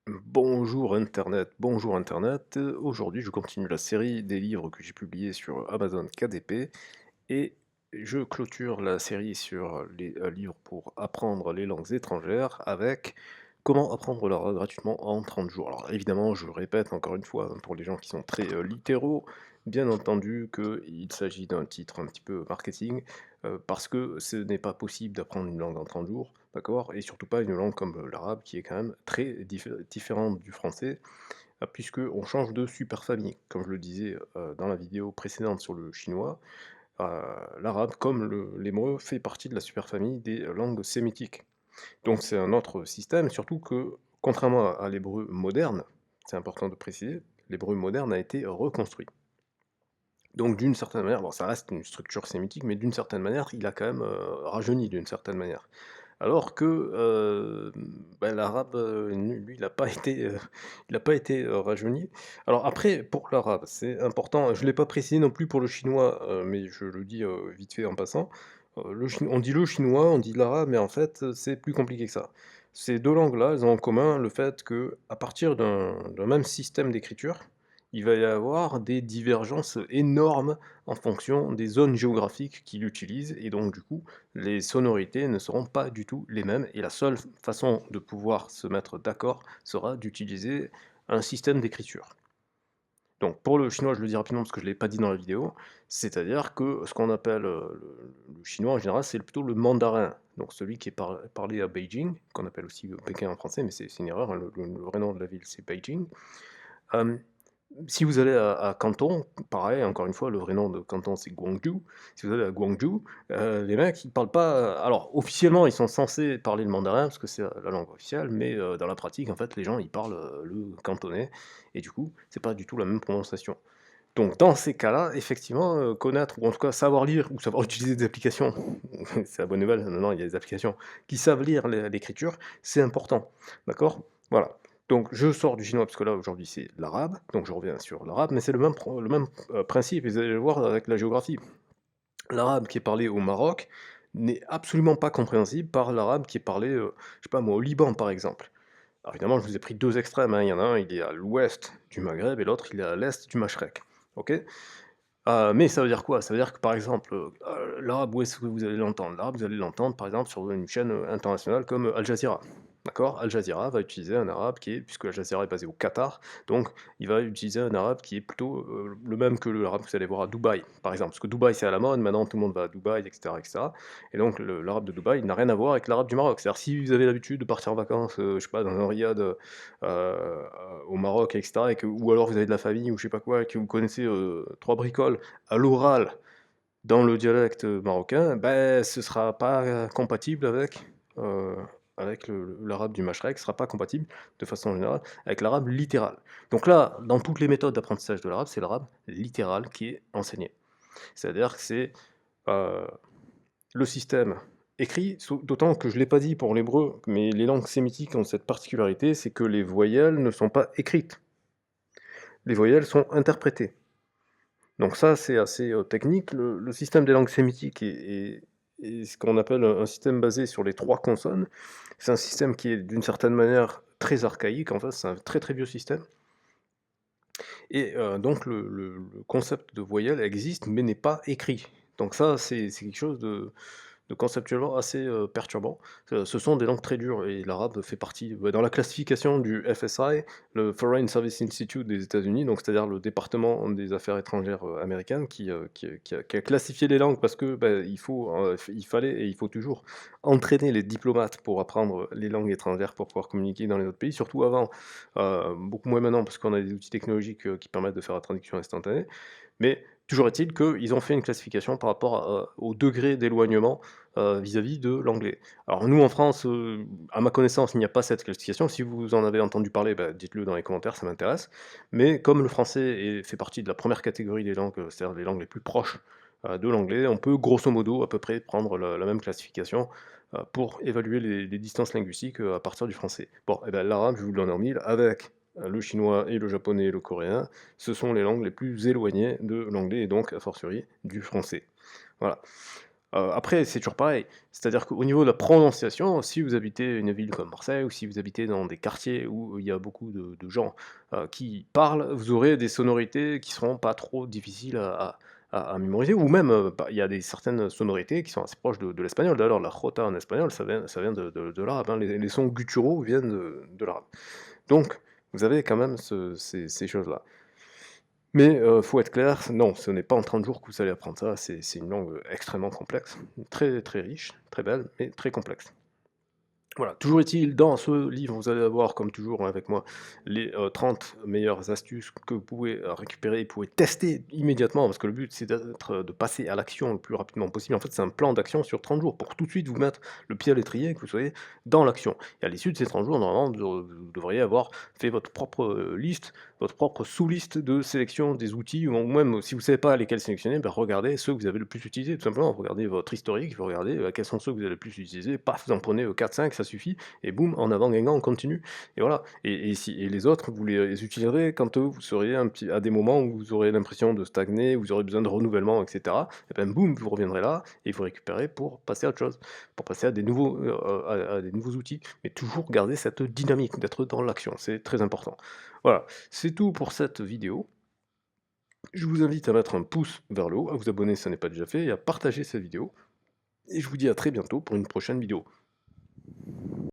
Bonjour internet, bonjour internet. Aujourd'hui, je continue la série des livres que j'ai publiés sur Amazon KDP et je clôture la série sur les livres pour apprendre les langues étrangères avec comment apprendre l'arabe gratuitement en 30 jours. Alors évidemment, je répète encore une fois, hein, pour les gens qui sont très littéraux, bien entendu qu'il s'agit d'un titre un petit peu marketing, parce que ce n'est pas possible d'apprendre une langue en 30 jours, d'accord? Et surtout pas une langue comme l'arabe qui est quand même très différente du français, puisque on change de superfamille. Comme je le disais dans la vidéo précédente sur le chinois, l'arabe, comme l'hébreu, fait partie de la superfamille des langues sémitiques. Donc c'est un autre système, surtout que, contrairement à l'hébreu moderne, c'est important de préciser, l'hébreu moderne a été reconstruit. Donc d'une certaine manière, bon ça reste une structure sémitique, mais d'une certaine manière, il a quand même, rajeuni d'une certaine manière. Alors que, l'arabe, lui, il a pas été, rajeuni. Alors après, pour l'arabe, c'est important, je ne l'ai pas précisé non plus pour le chinois, mais je le dis, vite fait en passant. On dit le chinois, on dit l'arabe, mais en fait, c'est plus compliqué que ça. Ces 2 langues-là, elles ont en commun le fait que, à partir d'un même système d'écriture, il va y avoir des divergences énormes en fonction des zones géographiques qu'il utilise et donc du coup, les sonorités ne seront pas du tout les mêmes et la seule façon de pouvoir se mettre d'accord sera d'utiliser un système d'écriture. Donc pour le chinois, je le dis rapidement parce que je ne l'ai pas dit dans la vidéo, c'est-à-dire que ce qu'on appelle le chinois en général, c'est plutôt le mandarin, donc celui qui est parlé à Beijing, qu'on appelle aussi Pékin en français, mais c'est une erreur, hein, le vrai nom de la ville c'est Beijing. Euh, Si vous allez à Canton, pareil, encore une fois, le vrai nom de Canton, c'est Guangzhou. Si vous allez à Guangzhou, les mecs, ils parlent pas, alors officiellement, ils sont censés parler le mandarin parce que c'est la langue officielle, mais dans la pratique, en fait, les gens, ils parlent, le cantonais et du coup, c'est pas du tout la même prononciation. Donc dans ces cas-là, effectivement, connaître ou en tout cas savoir lire ou savoir utiliser des applications, c'est la bonne nouvelle, maintenant il y a des applications qui savent lire l'écriture, c'est important, d'accord? Voilà. Donc je sors du chinois parce que là aujourd'hui c'est l'arabe, donc je reviens sur l'arabe, mais c'est le même, principe et vous allez le voir avec la géographie. L'arabe qui est parlé au Maroc n'est absolument pas compréhensible par l'arabe qui est parlé, je sais pas moi, au Liban par exemple. Alors évidemment, je vous ai pris 2 extrêmes, hein, il y en a un, il est à l'ouest du Maghreb et l'autre, il est à l'est du Machrek, OK? Mais ça veut dire quoi? Ça veut dire que, par exemple, l'arabe, où est-ce que vous allez l'entendre? L'arabe, vous allez l'entendre, par exemple, sur une chaîne, internationale comme, Al Jazeera. D'accord? Al Jazeera va utiliser un arabe qui est puisque Al Jazeera est basé au Qatar, donc il va utiliser un arabe qui est plutôt, le même que l'arabe que vous allez voir à Dubaï, par exemple. Parce que Dubaï, c'est à la mode, maintenant tout le monde va à Dubaï et cetera et donc l'arabe de Dubaï, il n'a rien à voir avec l'arabe du Maroc. C'est-à-dire si vous avez l'habitude de partir en vacances, je sais pas, dans un riad, au Maroc et cetera et que ou alors vous avez de la famille ou je sais pas quoi et que vous connaissez, 3 bricoles à l'oral dans le dialecte marocain, ben ce sera pas compatible heu, avec l'arabe du Mashrek, ce sera pas compatible de façon générale avec l'arabe littéral. Donc là, dans toutes les méthodes d'apprentissage de l'arabe, c'est l'arabe littéral qui est enseigné. C'est-à-dire que c'est, heu, le système écrit, d'autant que je ne l'ai pas dit pour l'hébreu, mais les langues sémitiques ont cette particularité, c'est que les voyelles ne sont pas écrites. Les voyelles sont interprétées. Donc ça, c'est assez, technique. Le système des langues sémitiques est ce qu'on appelle un système basé sur les 3 consonnes. C'est un système qui est d'une certaine manière très archaïque, en fait, c'est un très, très vieux système et donc le concept de voyelle existe mais n'est pas écrit. Donc ça, c'est quelque chose de conceptuellement assez, perturbant. Ce sont des langues très dures et l'arabe fait partie, dans la classification du FSI, le Foreign Service Institute des États-Unis, donc c'est-à-dire le département des affaires étrangères, américain qui a classifié les langues parce que, il fallait et il faut toujours entraîner les diplomates pour apprendre les langues étrangères pour pouvoir communiquer dans les autres pays, surtout avant, beaucoup moins maintenant parce qu'on a des outils technologiques, qui permettent de faire la traduction instantanée. Mais toujours est-il qu'ils ont fait une classification par rapport au degré d'éloignement, vis-à-vis de l'anglais. Alors nous en France, à ma connaissance, il n'y a pas cette classification. Si vous en avez entendu parler, bah, dites-le dans les commentaires, ça m'intéresse. Mais comme le français fait partie de la première catégorie des langues, c'est-à-dire les langues les plus proches, de l'anglais, on peut grosso modo à peu près prendre la même classification, pour évaluer les distances linguistiques, à partir du français. Bon et ben l'arabe, je vous le donne en mille, avec, le chinois et le japonais et le coréen, ce sont les langues les plus éloignées de l'anglais et donc a fortiori du français. Voilà. Après, c'est toujours pareil, c'est-à-dire qu'au niveau de la prononciation, si vous habitez une ville comme Marseille ou si vous habitez dans des quartiers où il y a beaucoup de gens, qui parlent, vous aurez des sonorités qui seront pas trop difficiles à mémoriser ou même, bah, il y a des certaines sonorités qui sont assez proches de l'espagnol. D'ailleurs, la jota en espagnol, ça vient de l'arabe, hein. Les sons gutturaux viennent de l'arabe. Donc vous avez quand même ces choses-là. Mais faut être clair, non, ce n'est pas en 30 jours que vous allez apprendre ça, c'est une langue extrêmement complexe, très, très riche, très belle, mais très complexe. Voilà, toujours est-il, dans ce livre, vous allez avoir, comme toujours avec moi, les 30 meilleures astuces que vous pouvez récupérer et vous pouvez tester immédiatement, parce que le but, c'est de passer à l'action le plus rapidement possible. En fait, c'est un plan d'action sur 30 jours, pour tout de suite vous mettre le pied à l'étrier, que vous soyez dans l'action. Et à l'issue de ces 30 jours, normalement, vous devriez avoir fait votre propre liste, votre propre sous-liste de sélection des outils, ou même si vous ne savez pas lesquels sélectionner, ben, regardez ceux que vous avez le plus utilisés, tout simplement. Regardez votre historique, vous regardez quels sont ceux que vous avez le plus utilisés, paf, vous en prenez 4-5, ça suffit, et boum, en avant Guingamp, on continue. Et voilà. Et les autres, vous les utiliserez quand vous serez à des moments où vous aurez l'impression de stagner, vous aurez besoin de renouvellement, etc. Et ben boum, vous reviendrez là et vous récupérez pour passer à autre chose, pour passer à des nouveaux outils. Mais toujours garder cette dynamique, d'être dans l'action, c'est très important. Voilà, c'est tout pour cette vidéo. Je vous invite à mettre un pouce vers le haut, à vous abonner si ce n'est pas déjà fait, et à partager cette vidéo. Et je vous dis à très bientôt pour une prochaine vidéo.